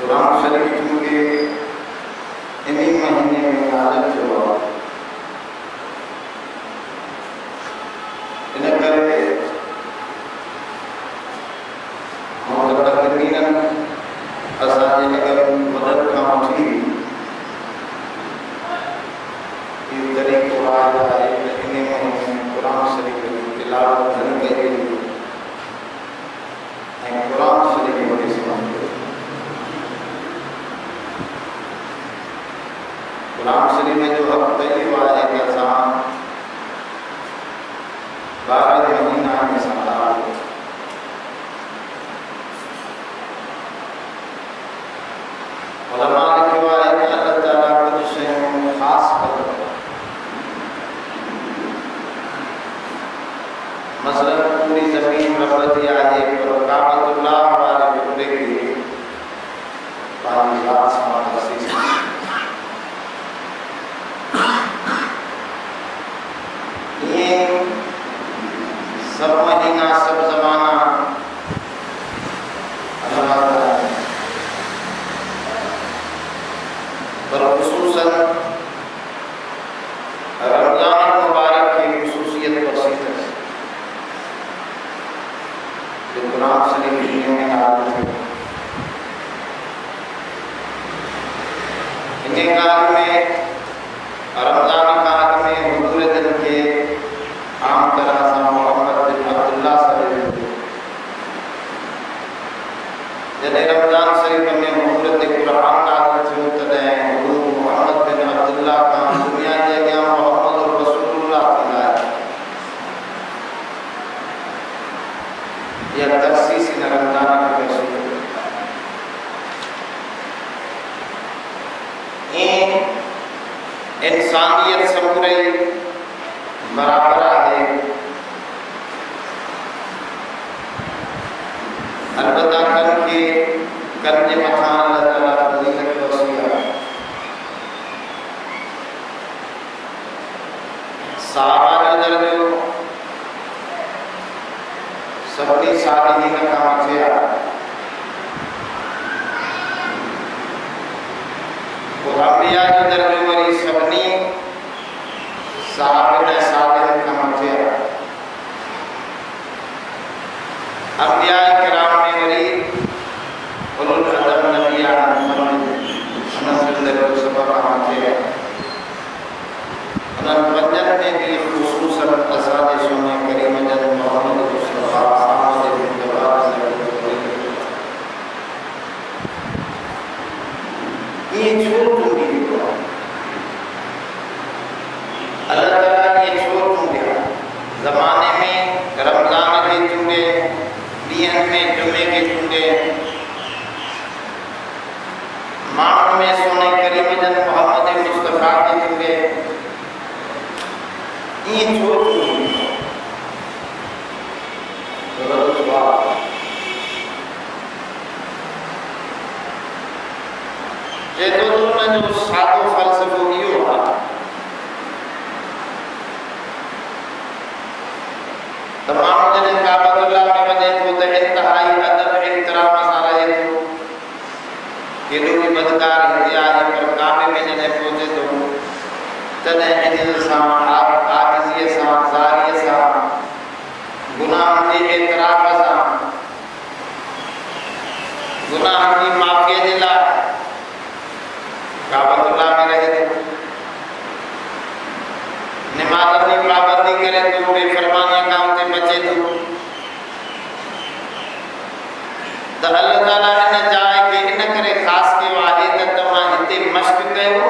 कुरान शरीफ के इन्हीं महीने में नाज़िल हुआ। इन करे मुतक़द्दिमीन असांजे अगर मदद खां वठी इहो तरीक़ो आहे इन महीने में कुरान शरीफ जी तिलावत घणी कई वेंदी ऐं कुरान शरीफ वठी सम्झो। कुरान शरीफ जो हक़ त इहो आहे कि असां 12 महीना में संभाल उलमा लिखियो आहे कि अल्लाह ताला कुझु शयूं में ख़ासि कदर मसलन पूरी ज़मीन रब जी आहे पर काबतुल्लाह वारे टुकड़े खे पंहिंजी ज़ात सां तख़सीस सब महीना सब ज़माना अल्लाह ताला पर खुसूसन रमज़ान मुबारक की खुसूसियत बसीत है जो कुरान शरीफ में नाज़िल हुई। इनके काल में रमज़ान काल में हुजूर दिन के आम तरह से मोहम्मद बिन अब्दुल्लाह सल्लल्लाहु जॾहिं रमज़ान शरीफ में हुजूर ते कुरान नाज़िल थियो तॾहिं हुजूर मोहम्मद बिन अब्दुल्लाह खां दुनिया जे अॻियां मोहम्मद रसूलुल्लाह थींदा। यह तख़सीस इन रमज़ान में पेश इंसानियत समूरी बराबर है। अलबत्ता कन के मथा अल्लाह ताला फज़ीलत वसीअ सहाबा जो दर्जो सभिनी सालिहीन खां मथे आहे। अंबिया जो दर्जो वरी सभिनी साहिब सालिहीन खां मथे आहे। अंबिया किराम में वरी उलुल अज़म नबिया उन्हनि जो दर्जो सभ खां मथे आहे। उन्हनि पंजनि में बि ख़ुसूसन असांजे सोने करीम जन मोहम्मद मुस्तफ़ा साहब जे जवाब ये छो टूटी हुई अल्लाह ताला ये छो टूटे ज़माने में रमज़ान के चूंडे ॾींहनि में जुमे के चूंडे माण्हुनि में सोने करीम जन मोहम्मद मुस्तफ़ा के चूंडे ये छो टूटी जो जो सादो फ़लसफ़ो इहो आहे त माण्हू जॾहिं काबतुल्लाह में वञे थो त इंतिहाई अदब एहतराम सां रहे थो। केॾो बि बदकार हिते आहे पर काबे में जॾहिं पहुचे थो तॾहिं इज़्ज़त सां आजिज़ीअ सां ज़ारीअ सां गुनाहनि जे एतराफ़ सां गुनाहनि जी माफ़ीअ जे लाइ काबतुल्लाह में रहे थे। नमाज़ की पाबंदी करे तो बेफरमानी काम से बचे तो अल्लाह ताला इन जाए के इन करे खास के वाहे त तमा हिते मश्क कयो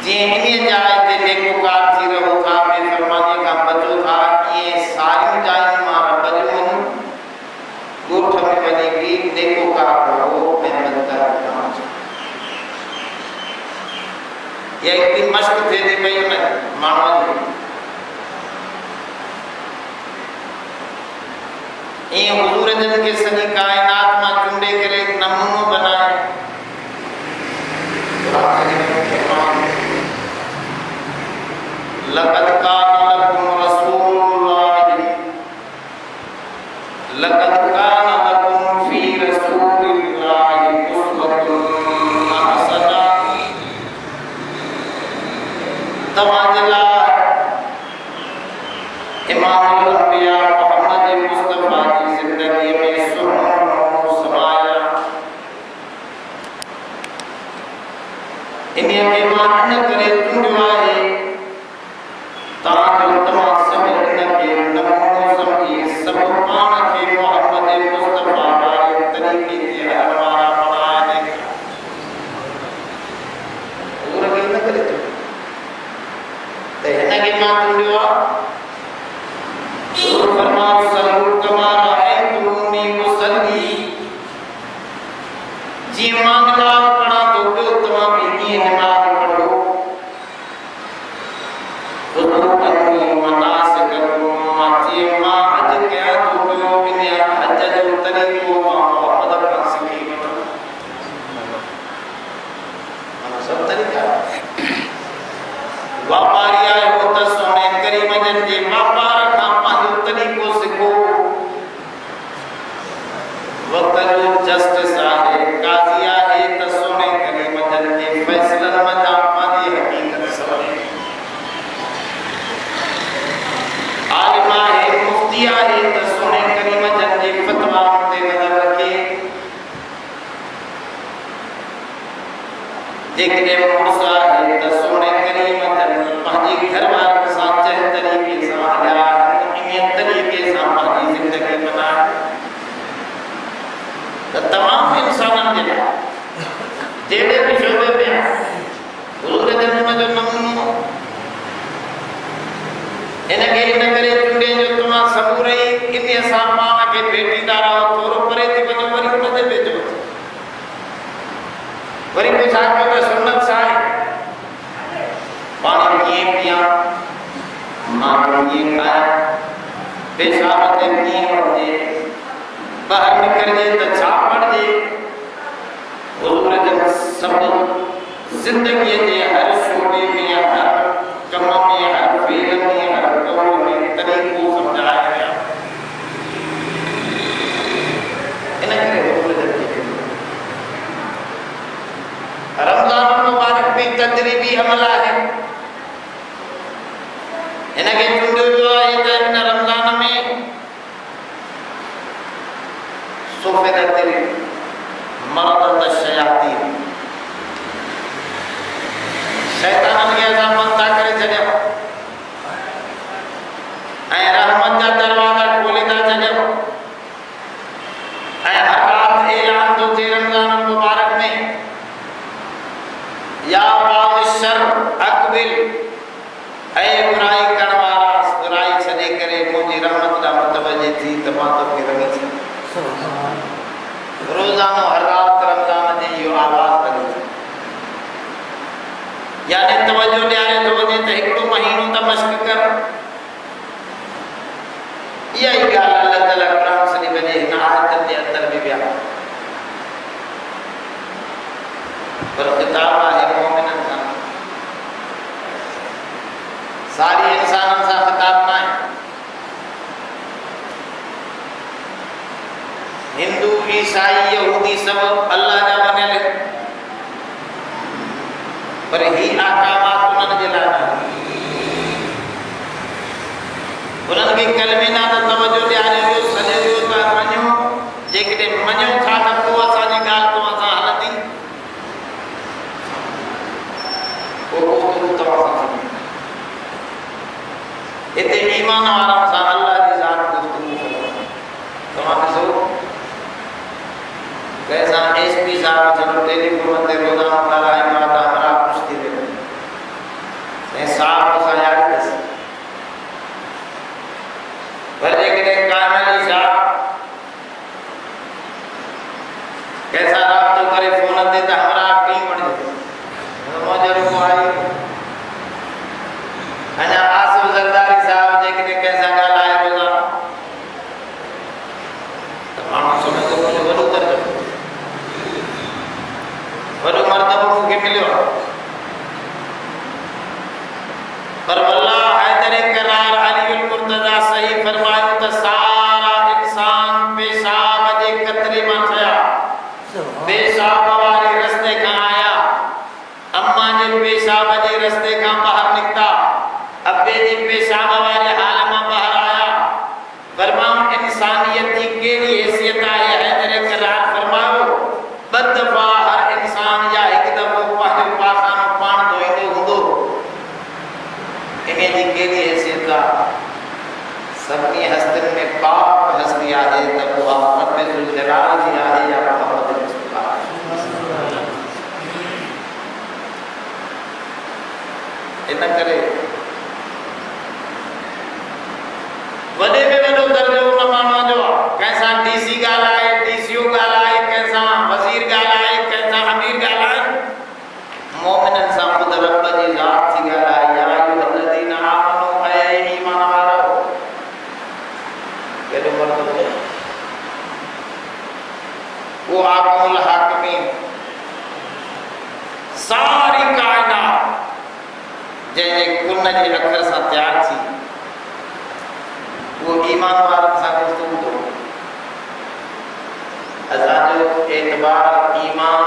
जे इन जाए ते नेकोकार थी रहो था बेफरमानी का बचो था। ये सारी जाए मां रब जो गोठ में वने की नेकोकार रहो ये इतनी मश्क थे थी पई उन माण्हुनि जी ईअं हुजूर जन के सॼी काइनात मां चूंडे करे नमूनो बनाए लक़द कान लकुम रसूलुल्लाह लक़द कान लकुम रसूलिल्लाहि उस्वतुन हसनह। तवाजला इमामुल अंबिया मोहम्मद मुस्तफा की जिंदगी में सुकून समाया। इन्हें के मान न करे तुंजवा है ताकि तमाम समय न के नमो समझी सब मान के मोहम्मद मुस्तफा वाले तरीके के हरवारा बनाने पूरा के न करे तो है ना के मान तुंजवा फरमाओ सल्लु कमा रअयतुमूनी मुसल्ली। जी मांगला पढ़ा तो उत्तमा भी नमाज पढ़ो खुदुनी मनासिककुम माती मा हज क्या तो बिना हज जो तरीको मोहम्मद का सकी सब तरीका व्यापारिया होता सोने करीम जन जी व्यापार का पांच तरीकों से को वकलो जस्टिस आहे काजिया है तसोने करीम जन जी फैसलन मजा पादी हकीकत सवरे आलिमा है मुफ्तिया है तसोने करीम जन जी फतवा ते नजर रखे देखने मुर्सा है तसोने करीम जन पाजी घरवार के साथ चह तरीके से आया इन्हीं तरीके से पाजी जिंदगी बना तो तमाम इंसानन जे जेड़े भी शोबे पे हुजूर जन्म में जो नमूनो इनके इन करे चुंडे जो तुमा सबूरई इन्हीं सामान के बेटी दारा थोरो परे थी वजो वरी उन दे भेजो वरी कुछ आके तो सुन्नत साए पानी ये पिया मां ये खाया पेशाब ते पिए वजे बाहर निकल जे तो छा पड़ जे हुजूर जन सब जिंदगी के हर शोबे में हर कम में हर फेल में हर कौल में तरीको समझाया गया इन करे हुजूर जन रमजान मुबारक भी तदरीबी हमला है इनके चुंडो जो है इन रमजान में सोफे तेरे मरद शयातीन शैतान के ऐसा मनता करे चले ऐ रहमत का दरवाजा खोले दा चले ऐ हर रात ऐलान तो थे रमजान मुबारक में या बाब शर अकबिल ऐ बुराई करवारा बुराई छने करे मुझे रहमत दा मतवजे थी तमातो के रंगी थी रोजाना हर रात रमजान जी यो आवाज करी यानी तवज्जो ॾियारे थो वञे त हिकिड़ो महीनो त मश्क कर इहा ई ॻाल्हि अलाह ताला क़ुरान शरीफ़ जे हिन आयतनि जे अंदर बि विया पर किताब आहे मोमिननि सां सारी इंसाननि सां ख़िताब न आहे हिंदू ईसाई यहूदी सब अल्लाह जा बनियल पर ही आकामात उन्हनि जे लाइ उन्हनि खे कलमे ना त तवज्जो ॾियारे वियो सॼे वियो त मञो जेकॾहिं मञो था त पोइ असांजी ॻाल्हि तो असां हलंदी पोइ तव्हां सां हिते ईमान वारनि सां अल्लाह जी ज़ात गुफ़्तगू करो तव्हां ॾिसो कैसा एसपी साहब जब टेलीफोन ते रोजाना ॻाल्हाए माता हमारा खुश थी वियो ऐं साहब सां यादि कसि पर जेकॾहिं कामयाबी साहब कैसा राब्तो करे फोन ते त हमारा टीम वठे मौजरो को आई अञा आसिफ ज़रदारी साहब जेकॾहिं कैसा ॻाल्हाए रोजाना त माण्हू सम्झंदो मुंहिंजो वॾो दर्जो वॾो मर्तबो मूंखे मिलियो पर वल्लाह हैदर करार अली मुर्तजा सही फरमायो त सारा इंसान पेशाब जे कतरे मां थया पेशाब वाले रस्ते का आया, अम्मा जे पेशाब जे रस्ते का बाहर निकता, अब्बे जे पेशाब वाले हाल में बाहर आया। फरमाओ इंसानियत की केड़ी हैसियत है जरे करार फरमाओ। बदफा हर इंसान या एक दफो पांच पासा पान धोईंदो हुंदो, इन्हें जी केड़ी हैसियत है। सबनी हस्तिन में पाक हस्ती आहे त उहा रब जुल जलाल जी आहे या मोहम्मद मुस्तफा। इन करे वडे में वडो दर्जो उन माण्हू जो कैसा डीसी ॻाल्हाए, डीसीओ ॻाल्हाए, कैसा वज़ीर ॻाल्हाए, कैसा अमीर ॻाल्हाए, मोमिनन सां ख़ुद रब जी ज़ात थी ॻाल्हाए। या अय्युहल्लज़ीना आमनू ऐ ईमान वारो केॾो मर्द वो आक़ुल हाकिमीन सारी कायनात जंहिंजे कुन जे अखर सां तयार थी वो ईमान वारनि सां गुफ्तगू थो। असांजो एतबार ईमान,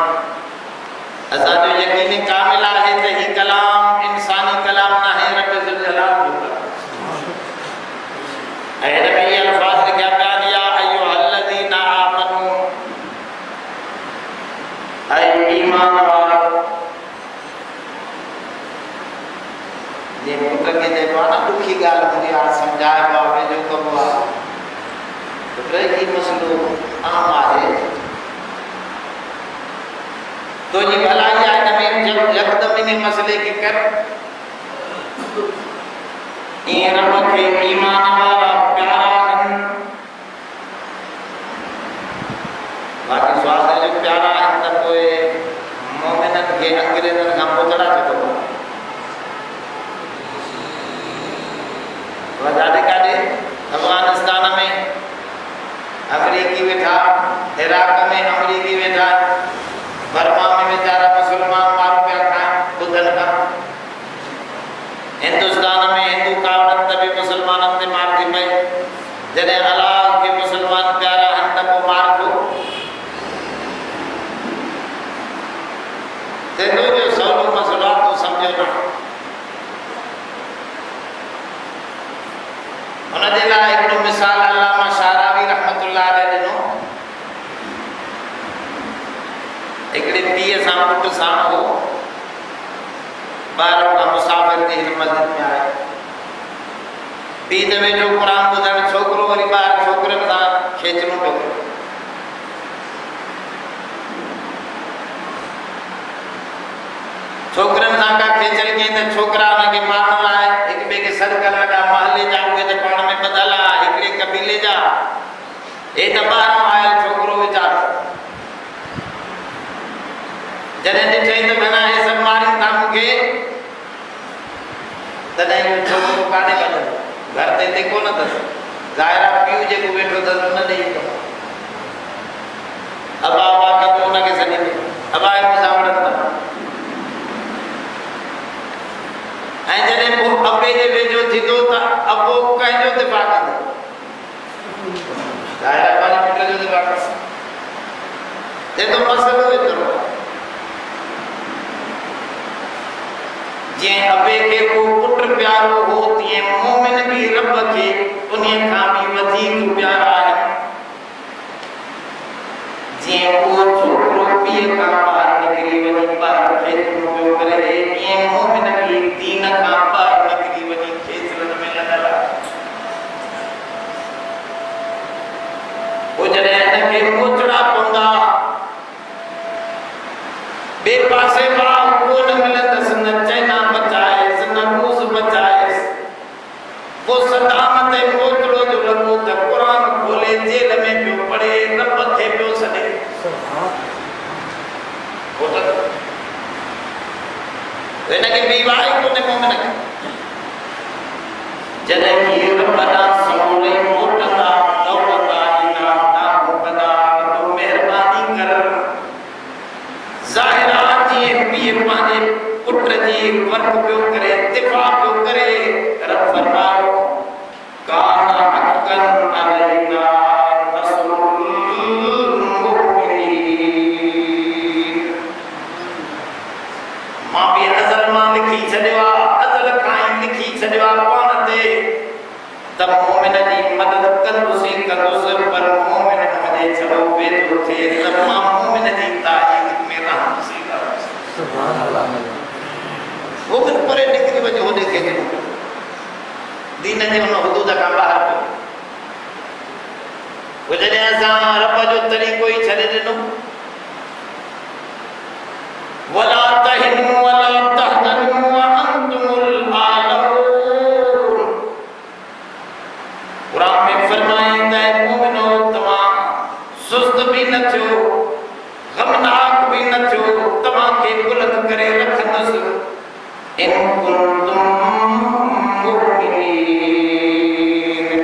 असांजो यकीन कामिल आहे त ही कलाम इंसानी कलाम न आहे, रब जुल जलाल जो कलाम। ऐं हिन में इहे अल्फाज़ लिखिया पिया आहिनि, या अय्युहल्लज़ीना आमनू ऐं ईमान वारो। जे पुट खे चइबो आहे न ॾुखी ॻाल्हि हूंदी आहे, सम्झाइबो आहे, पंहिंजो कबो आहे, पुट ही मसइलो आम आहे, तुंहिंजी भलाई आहे हिन में, यकदमि इन मसइले खे कर। ईअं रब खे ईमान वारा प्यारा आहिनि, बाक़ी स्वाद जो प्यारा आहिनि त पोइ मोमिननि खे अंग्रेज़नि खां पुछड़ा छॾो। वॾाॾे काॾे अफगानिस्तान में अमरीकी वेठा, इराक में अमरीकी वेठा, बर्मा में वेचारा मुसलमान मारू पिया खाइनि ॿुधनि खां, हिंदुस्तान में हिंदू कावड़नि त बि मुसलमाननि ते मार थी पई। जॾहिं अलाह खे मुसलमान प्यारा आहिनि त पोइ मार थियो। सिंधु जो सवलो मसइलो आहे, तूं सम्झो न। हुनजे लाइ हिकिड़ो मिसाल अल्लामा शारावी रहमतुल्लाह अलैह ॾिनो। हिकिड़े पीउ सां पुटु साण हो, ॿाहिरां खां मुसाफ़िर थी हिन मस्जिद में आयो। पीउ त वेठो क़ुर ॿुधण, छोकिरो वरी ॿाहिरि छोकिरनि सां खेचणो पियो करे। छोकिरनि सां का खेचल कई त छोकिरा हुनखे मारण लाइ हिक ॿिए खे सॾु करण लॻा। महले जा उहे त पाण में ॿधल आहे, हिकिड़े कबीले जा, हे त ॿाहिरां आयल छोकिरो वीचारो। जॾहिं ॾिठई त भला हे सभु मारीनि था मूंखे, तॾहिं उहो छोकिरो काॾे वञे, घर ते हिते कोन अथसि, ज़ाहिर आहे पीउ जेको वेठो अथसि उन ॾेई ईंदो। अबा अबा कंदो हुनखे सॾींदो, अबा मूंसां वणनि था। ऐं जॾहिं पोइ अबे जे वेझो थींदो त अबो कंहिंजो दिफ़ा कंदो, ज़ाहिर आहे पंहिंजे पुट जो दिफ़ा कंदो। जेको मसइलो एतिरो आहे, जीअं अबे खे को पुट प्यारो हो, तीअं मोमिन बि रब खे उन खां बि वधीक प्यारा आहे। जीअं उहो छोकिरो पीउ खां ॿाहिरि निकिरी वञी ॿाहिरि खेचणो पियो करे, तीअं मोमिन बि दीन खां ॿाहिरि निकिरी वञी खेचलनि में लॻल आहे। पोइ जॾहिं हिनखे मोचड़ा पवंदा, ॿिए पासे वाह कोन मिलंदसि, न चैना बचाएसि, न मूस बचाएसि। पोइ सदाम ते मोचड़ो जो लॻो त क़ुर खोले जेल में पियो पढ़े, रब खे पियो सॾे। हिनखे बीवाई कोन्हे मोमिन खे। जॾहिं कि रब ॾांहुं समूरे मोटंदा, दौड़ंदा ईंदा, ॾांहुं कंदा, तो महिरबानी कर। ज़ाहिर आहे जीअं पीउ पंहिंजे पुट जी वर्क पियो करे, दिफ़ा पियो करे, रब फरमायो कान हक़न अलैना नस्रुल मुमिनीन। उठे तमाम मोमिन दी तारीफ में रहम सीगा सुभान अल्लाह वो फिर परे निकली वजह हो देखे दीन जे उन हुदूद का बाहर को वो जने असा रब जो तरीको ही छड़े दिनो वला तहिनु वला तहजनु व अंतुमुल आलऊन कुरान में फरमाइंदा है मोमिनो तमाम सुस्त भी न थियो गमनाक भी न थियो तमा के बुलंद करे रखंदस इन कुंतुम मुमिनीन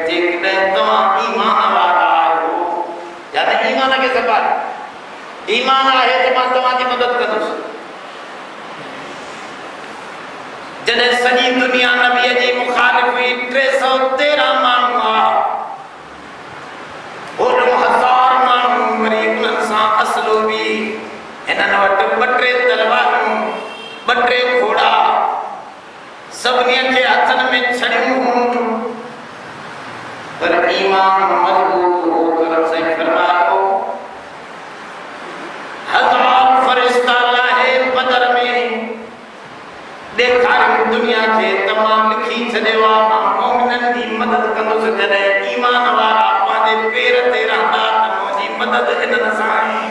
जेकॾहिं तव्हां ईमान वारा आहियो यानी ईमान खे संभाल ईमान आहे त मां तव्हांजी मदद कंदुसि जॾहिं सॼी दुनिया नबीअ जी मुखालिफ़ हुई 313 माण्हू हुआ ओॾो 1000 माण्हू वरी उन्हनि सां असलो बि हिननि वटि 2-3 तलवारूं 2-3 घोड़ा सभिनी खे हथनि में छड़ियूं पर ईमान मज़बूत हो तो रब से फरमायो 1000 फरिश्ता लाहे बदर में देखा दुनिया के तमाम लिखी छॾियो आहे मां मोमिननि जी मदद कंदुसि जॾहिं ईमान वारा पंहिंजे पेर ते रहंदा त मुंहिंजी मदद इन्हनि सां आहे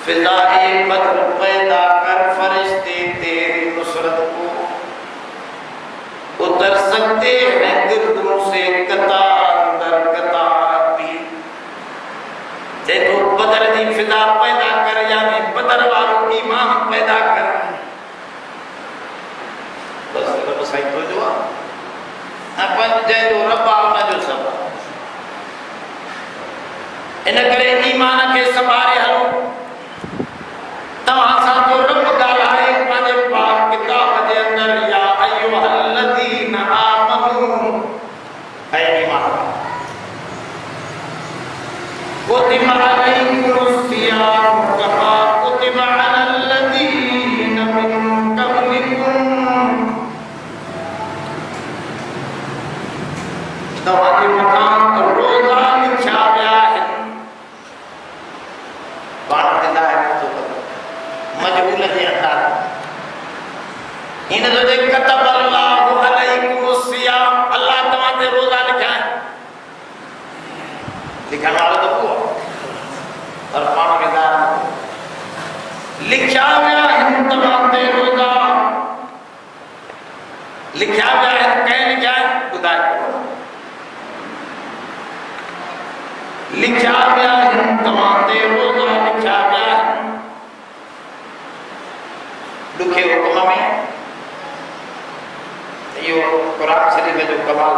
फिज़ाए बदर पैदा कर फरिश्ते तेरी नुसरत को उतर सकते हैं गिरदों से कतार अंदर कतार भी देखो बदर दी फिजा पैदा कर यानी बदर वालों ईमान पैदा कर बस रब साईं तो जो अपन जे जो रब आउना जो सब इन करे ईमान के संभाले हलो तव्हां सां तो रब ॻाल्हाए पंहिंजे पाक किताब जे अंदर या अय्युहल्लज़ीना आमनू ऐ ईमान कुतिबा अलैकुमुस्सियाम कमा कुतिबा अलल्लज़ीना मिन क़ब्लिकुम तव्हांजे मथां रोज़ा लिखिया विया आहिनि पाण हिदायत थो करे मजबूल जे अंदर इन जो जे कतब अल्लाहु अलैकुमुस्सियाम अल्लाह तव्हां ते रोज़ा लिखिया लिखण वालो तो हुआ और पाण के दार लिखिया विया आहिनि तव्हां ते रोज़ा लिखिया विया आहिनि कंहिं लिखिया ॿुधाए लिखिया विया आहिनि तव्हां ते रोज़ा लिखिया विया आहिनि ॾुखे हुकुम में इहो क़ुरान शरीफ़ जो कमाल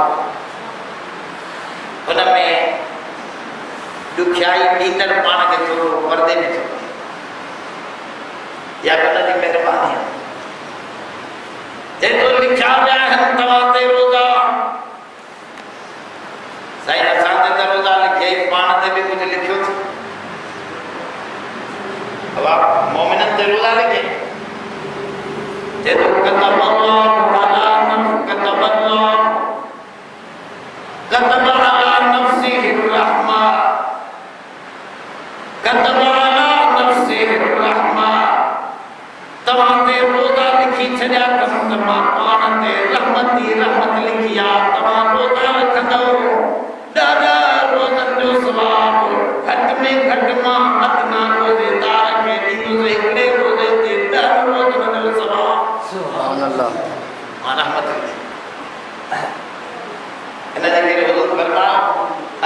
हुन में ॾुखियाई ॾींदड़ पाण खे थोरो परदे में थो या हुन जी महिरबानी आहे जेको लिखिया विया आहिनि तव्हां ते रोज़ा साईं असां ते रोज़ा लिखिया पाण ते बि कुझु लिखियो हवा मोमिननि ते रोज़ा लिखे जेको कतब अला नफ्सिहि रहमा कतब अला नफ्सिहि रहमा तव्हां ते रोज़ा लिखी छॾिया अथसि त मां पाण ते रहमत लिखी आहे तव्हां रोज़ा रखंदव 10 रोज़नि जो सवाबु घटि में घटि मां अदना रोज़ेदार खे ॾींदुसि हिकिड़े रोज़े ते 10 रोज़नि जो सवाबु सुभान अल्लाह मां रहमत लिखी इन जे करे हुज़ूर फरमाया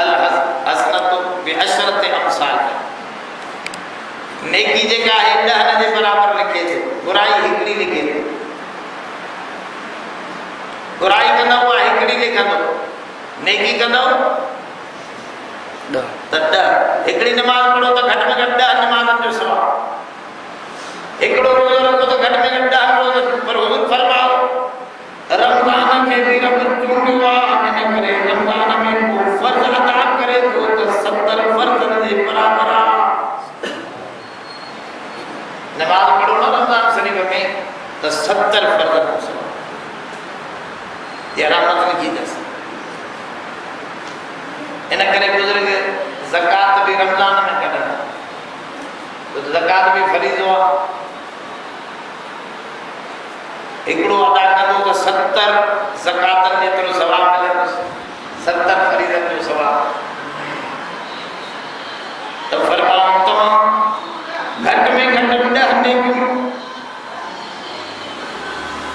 अल हसनतु बिअशरति अमसाल नेकी जेका आहे 10 जे बराबर लिखे थी बुराई हिकिड़ी लिखे थी बुराई कंदव उहा हिकिड़ी लिखंदो नेकी कंदव 10 हिकिड़ी नमाज़ पढ़ो त घटि में घटि 10 नमाज़नि जो सवाबु हिकिड़ो रोज़ो रखो त घटि में घटि 10 रोज़ पर हुज़ूर फरमायो रमज़ान खे बि रब चूंडियो आहे इन करे रमज़ान में को फर्ज़ अदा करे थो त 70 फर्ज़नि जे बराबर आहे नमाज़ पढ़ो न रमज़ान शरीफ़ में त 70 फर्ज़नि जो सवाबु ये रहमत लिखी अथसि इन करे बुज़ुर्ग रमज़ान में कढणा तो ज़कात भी फरीज़ो आहे हिकिड़ो अदा कंदो त 70 ज़कातनि जेतिरो सवाबु मिलंदुसि 70 फरीज़नि जो सवाबु त फरमाऊं तव्हां घटि में घटि 10 नेकियूं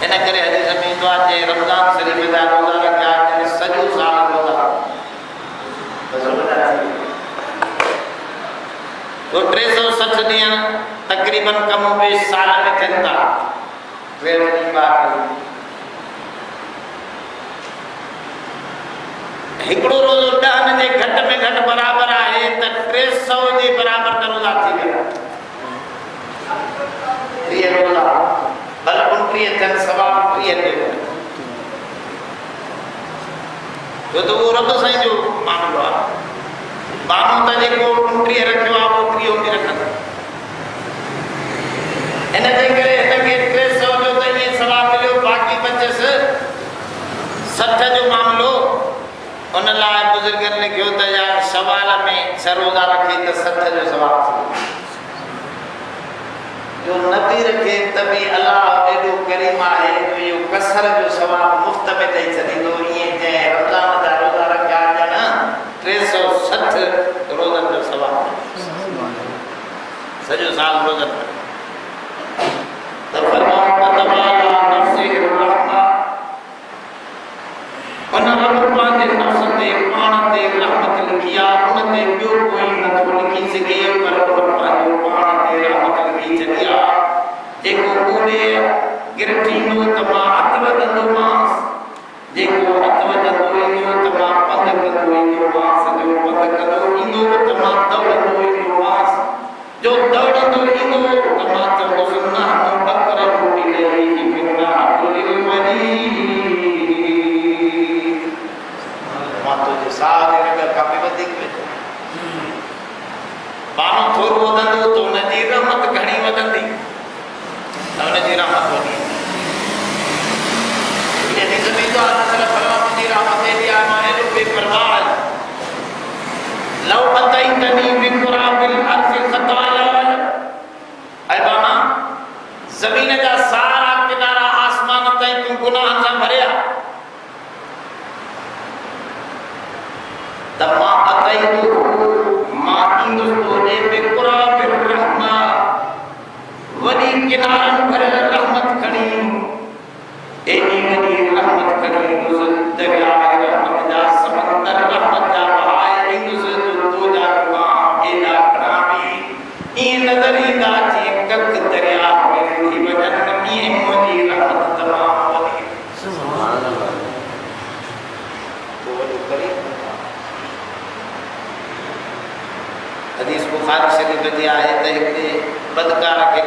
इन करे हदीस में ईंदो आहे जे रमज़ान शरीफ़ जा रोज़ा रखिया आहिनि सॼो साल रोज़ा तो 360 ॾींहं तक़रीबन कमो बेश साल में थियनि था हिकिड़ो रोज़ो 10 जे घटि में घटि बराबरि आहे त 300 जे बराबरि त रोज़ा थी विया 30 रोज़ा बल 29 थियनि सवाबु 30 ॾे छो त उहो रब साईं जो मामिलो आहे माण्हू त जेको 29 रखियो आहे उहो 30 बि रखंदो इन जे करे हिनखे 300 जो त ईअं सवाबु मिलियो बाक़ी बचसि 60 जो मामिलो उन लाइ बुज़ुर्गनि लिखियो त या सवाल में 6 रोज़ा रखे त 60 जो सवाबु जो न बि रखे त बि अलाह एॾो करीम आहे जो इहो कसर जो सवाबु मुफ़्त में ॾेई छॾींदो ईअं जंहिं रमज़ान जा रोज़ा रखिया ॼण 360 रोज़नि जो सवाबु सॼो साल रोज़नि त फरमाऊं तबाला नफ़्सिर रहमा उन रब पंहिंजे नफ़्स ते पाण ते रहमत लिखी आहे उन ते ॿियो कोई नथो लिखी सघे पर उन पंहिंजो पाण ते रहमत लिखी छॾी आहे जेको कूड़े गिरठींदो त मां हथ वधंदोमांसि जेको हथ वधंदो ईंदो त मां पंधु कंदो ईंदोमांसि जो पंधु कंदो ईंदो त मां दौड़ंदो ईंदोमांसि जो दौड़ंदो ईंदो त मां चवंदुसि न बकर रोटी लही मिला लिल वरी मां तुंहिंजे साह जे रग खां बि वधीक वेठो माण्हू थोरो वधंदो त हुनजी रहमत घणी वधंदी त हुनजी रहमत वधी लव अतैतनी बिकुराबिल अर्ज़ ख़ताया ऐ बामा ज़मीन जा सारा किनारा आसमान ताईं तूं गुनाहनि सां भरिया त मां अतैतु मां ईंदुसि तोॾे बिकुराबिल रहमा वॾी किनारनि भरियल रहमत खणी एॾी वॾी रहमत खणी ईंदुसि दरिया रहमत जा समंदर रहमत जा बहाए ईंदुसि तुंहिंजा गुनाह एॾा घणा बि ईअं नज़र ईंदा जीअं कक दरिया में थी वञनि ईअं मुंहिंजी रहमत तमामु वॾी सुभान अल्लाह तो वॾो करीब हदीस बुखारी शरीफ़ जी आहे त हिकिड़े बदकार खे